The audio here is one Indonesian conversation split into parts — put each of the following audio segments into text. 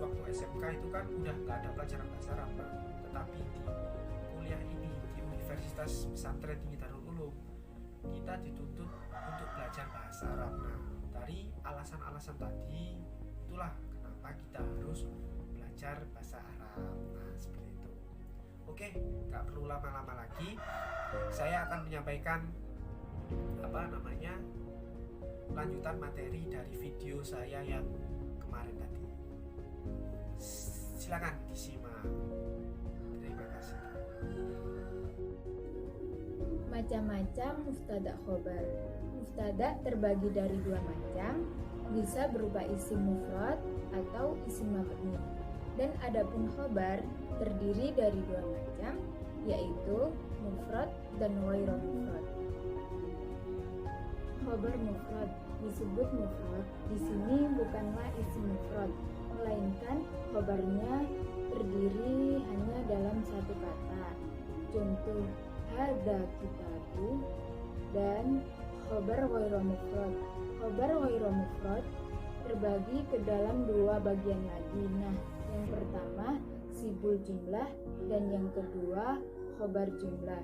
waktu SMK itu kan udah nggak ada pelajaran bahasa Arab, Pak. Tetapi di kuliah ini di Universitas Pesantren Tinggi Darul Ulum kita dituntut untuk belajar bahasa Arab. Nah, dari alasan-alasan tadi itulah kenapa kita harus belajar bahasa Arab. Nah, seperti itu. Oke, nggak perlu lama-lama lagi. Saya akan menyampaikan lanjutan materi dari video saya yang kemarin tadi. Silakan disimak. Terima kasih. Macam-macam muftada khobar. Muftada terbagi dari dua macam, bisa berupa isim mufrad atau isim mabni. Dan adapun khobar terdiri dari dua macam, yaitu mufrad dan ghairu mufrad. Khobar mufrad disebut mufrad di sini bukanlah isim mufrad, melainkan khobarnya terdiri hanya dalam satu kata. Contoh hadza kitabu. Dan khobar ghairu mufrad. Khobar ghairu mufrad terbagi ke dalam dua bagian lagi. Nah, yang pertama sibul jumlah dan yang kedua khobar jumlah.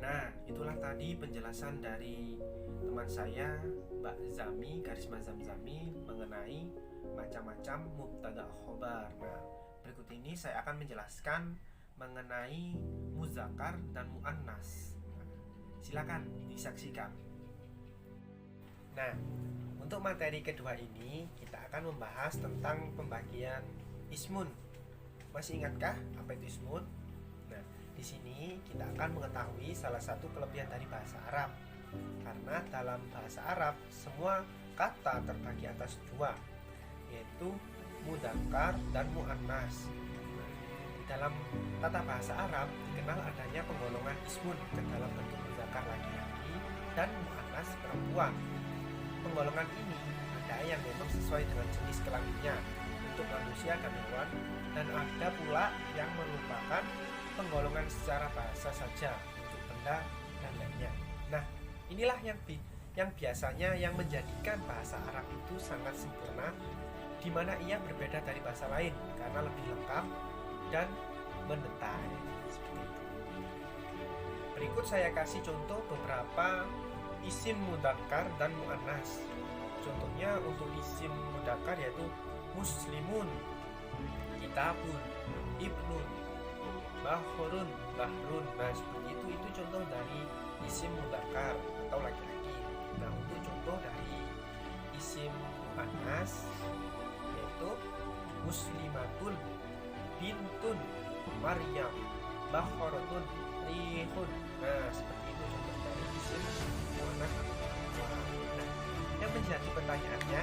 Nah, itulah tadi penjelasan dari teman saya Mbak Zami Zamzami mengenai macam-macam mubtada khobar. Nah, berikut ini saya akan menjelaskan mengenai muzakkar dan muannas. Nah, silakan disaksikan. Nah, untuk materi kedua ini kita akan membahas tentang pembagian ismun. Masih ingatkah apa itu ismun? Nah, di sini kita akan mengetahui salah satu kelebihan dari bahasa Arab. Karena dalam bahasa Arab semua kata terbagi atas dua, yaitu mudzakkar dan muannas. Di dalam tata bahasa Arab dikenal adanya penggolongan ismun ke dalam bentuk mudzakkar laki-laki dan muannas perempuan. Penggolongan ini ada yang memang sesuai dengan jenis kelaminnya untuk manusia dan hewan, dan ada pula yang merupakan penggolongan secara bahasa saja untuk benda dan lainnya. Nah, inilah yang biasanya yang menjadikan bahasa Arab itu sangat sempurna, di mana ia berbeda dari bahasa lain karena lebih lengkap dan mendetail seperti itu. Berikut saya kasih contoh beberapa isim mudzakkar dan muannas. Contohnya untuk isim mudzakkar yaitu muslimun, kitabun, ibnun, bahrun. Nah, seperti itu contoh dari isim mudzakkar atau laki-laki. Nah, untuk contoh dari isim muannas yaitu muslimatun, bintun, maryam, bahratun, rihun. Nah, seperti itu contoh dari isim muannas. Nah, yang menjadi pertanyaannya,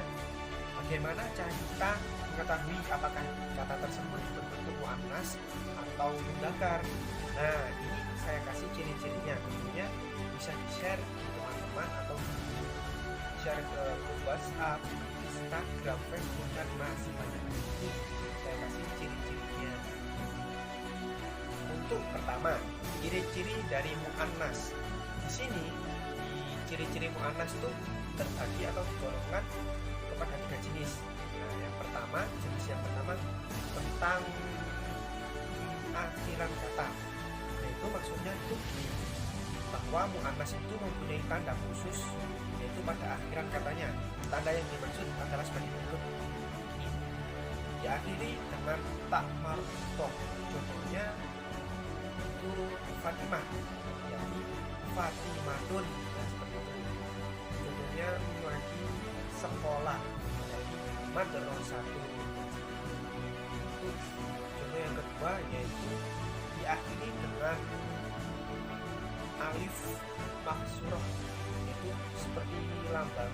bagaimana cara kita mengetahui apakah kata tersebut berbentuk muannas atau mudzakkar? Nah, ini saya kasih ciri-cirinya. Tentunya bisa di-share ke teman-teman atau di-share ke grup WhatsApp, Instagram, Facebook, dan masih banyak lagi. Saya kasih ciri-cirinya. Untuk pertama, ciri-ciri dari muannas. Di sini di ciri-ciri muannas itu terbagi atau digolongkan kepada tiga jenis. Nah, jenis yang pertama tentang akhiran kata. Yaitu maksudnya itu bahwa muannas itu mempunyai tanda khusus, yaitu pada akhiran katanya. Tanda yang dimaksud adalah sebagai berikut ini: diakhiri dengan tak marfu'ah. Contohnya itu Fatimah, yakni Fatimatun. Nah, seperti itu. Contohnya lagi sekolah, jadi madrasatun. Itu contoh yang kedua, yaitu diakhiri dengan alif maksurah, yaitu seperti lambang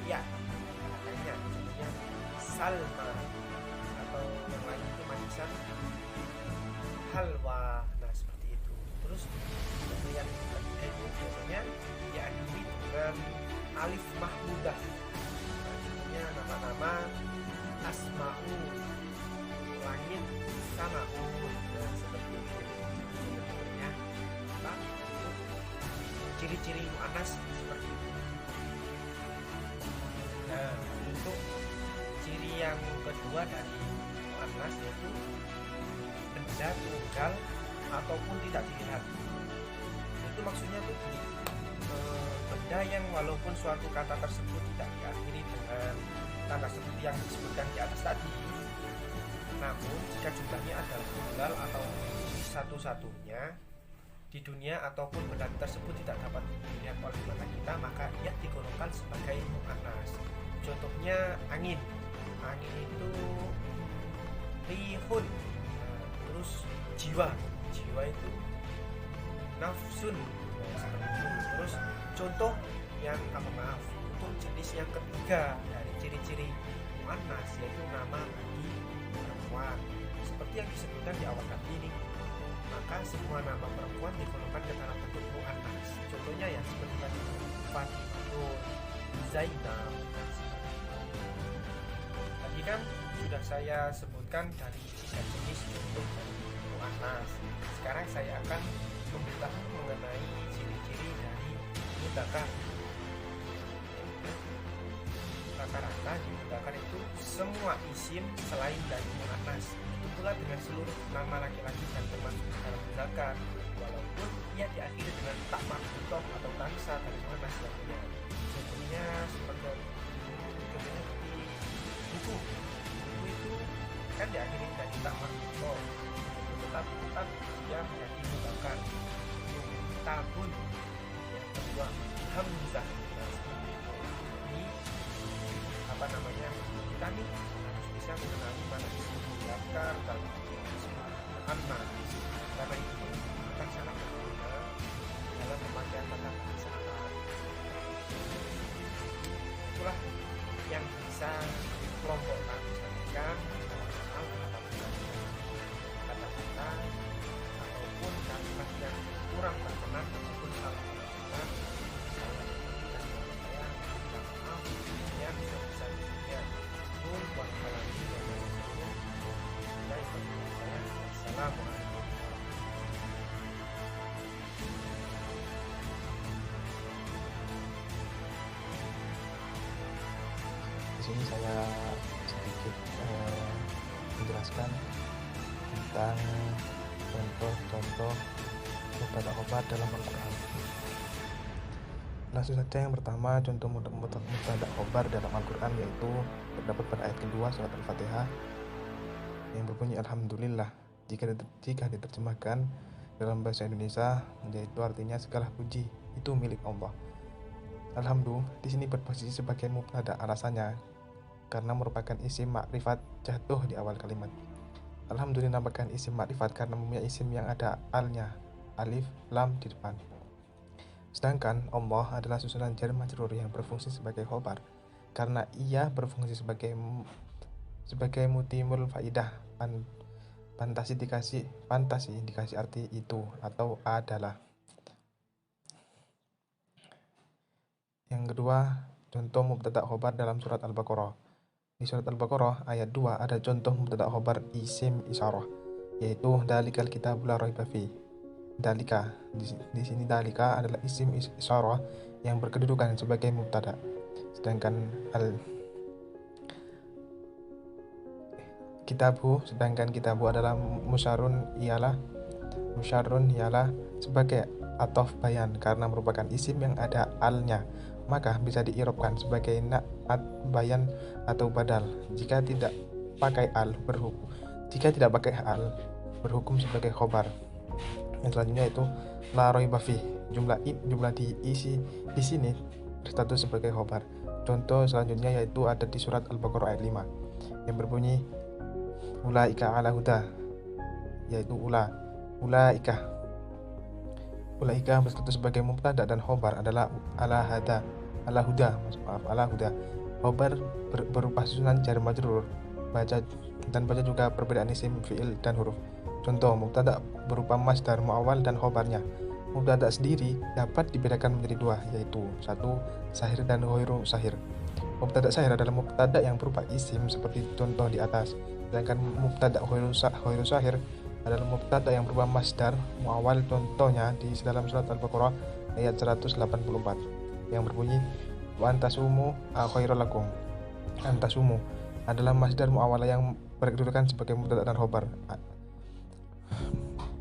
ya katanya, contohnya Salma, atau yang lain itu manisan halwa. Nah, seperti itu. Terus contoh yang ketiga itu biasanya diakhiri dengan alif mahmudah. Nah, contohnya nama-nama asma'u, langit, sama'u. Nah, seperti itu. Contohnya apa? Ciri-ciri muannas seperti itu. Nah, untuk yang kedua dari muannas yaitu benda tunggal ataupun tidak dilihat. Itu maksudnya tuh gini, benda yang walaupun suatu kata tersebut tidak diakhiri dengan tanda seperti yang disebutkan di atas tadi, namun jika jumlahnya adalah tunggal atau satu-satunya di dunia ataupun benda tersebut tidak dapat dilihat oleh mata kita, maka ia digolongkan sebagai muannas. Contohnya angin itu rihun. Terus jiwa itu nafsun. Seperti itu. Terus contoh yang untuk jenis yang ketiga dari ciri-ciri muannas yaitu nama bagi perempuan seperti yang disebutkan di awal tadi ini. Maka semua nama perempuan digolongkan ke dalam bentuk muannas. Contohnya ya seperti tadi Fatimah, Zainab dan sebagainya. Tadi kan sudah saya sebutkan dari 3 jenis bentuk muannas. Sekarang saya akan memberitahu mengenai ciri-ciri dari mudzakkar. Rata-rata di mudzakkar itu semua isim selain dari muannas. Itulah dengan seluruh nama laki-laki yang termasuk dalam mudzakkar, walaupun ia diakhiri dengan tak marbutoh atau tansa dari muannas lainnya. Contohnya seperti buku itu kan diakhiri dari tak marbutoh, tetapi tetap dia menjadi mudzakkar. Tabun yang kedua hamzah. Ini kita nih harus bisa mengenali mana isim mudzakkar dan isim muannas. Karena itu akan sangat berguna dalam pemakaian kata bahasa Arab. Itulah yang bisa dikelompokkan misalkan kata-kata ataupun kalimat yang kurang berkenan ataupun salah kata. Di sini saya sedikit menjelaskan tentang contoh-contoh mubtada khobar dalam Al-Quran. Langsung saja yang pertama contoh mubtada khobar dalam Al-Quran yaitu terdapat pada ayat kedua surat Al-Fatihah yang berbunyi Alhamdulillah. Jika diterjemahkan dalam bahasa Indonesia yaitu artinya segala puji itu milik Allah. Alhamdulillah di sini berposisi sebagai mubtada, alasannya karena merupakan isim makrifat jatuh di awal kalimat. Alhamdulillah merupakan isim makrifat karena mempunyai isim yang ada alnya, alif, lam di depan. Sedangkan Allah adalah susunan jar majrur yang berfungsi sebagai khobar karena ia berfungsi sebagai mutimul faidah, fantasi dikasih arti itu atau adalah. Yang kedua, contoh mubtada khobar dalam surat Al-Baqarah. Di surat Al-Baqarah ayat 2 ada contoh mubtada khobar isim isyarah yaitu dalikal kitabul la raiba fi. Dalika di sini dalika adalah isim isyarah yang berkedudukan sebagai mubtada. Sedangkan kitabu adalah musyarun ialah sebagai atof bayan karena merupakan isim yang ada alnya, maka bisa diirobkan sebagai na'at bayan atau badal jika tidak pakai al berhukum sebagai khobar. Yang selanjutnya itu la raiba fi, jumlah diisi di sini berstatus sebagai khobar. Contoh selanjutnya yaitu ada di surat Al-Baqarah ayat 5 yang berbunyi ulaika ala huda, yaitu ulaika berstatus sebagai mubtada dan khobar adalah ala huda. Khobar berupa susunan jar majrur, baca juga perbedaan isim, fiil dan huruf. Contoh mubtada berupa masdar muawwal dan khobarnya. Mubtada sendiri dapat dibedakan menjadi dua, yaitu satu sahir dan ghairu sahir. Mubtada sahir adalah mubtada yang berupa isim seperti contoh di atas, sedangkan mubtada ghairu sahir adalah mubtada yang berupa masdar muawwal, contohnya di dalam surat Al-Baqarah ayat 184 yang berbunyi wa antasumu khairul lakum. Antasumu adalah masdar mu'awalah yang berkedudukan sebagai mubtada dan khobar.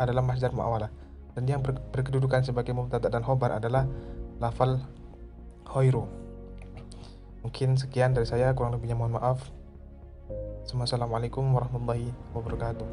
Adalah masdar mu'awalah, dan yang berkedudukan sebagai mubtada dan khobar adalah lafal khairu. Mungkin sekian dari saya, kurang lebihnya mohon maaf. Assalamualaikum warahmatullahi wabarakatuh.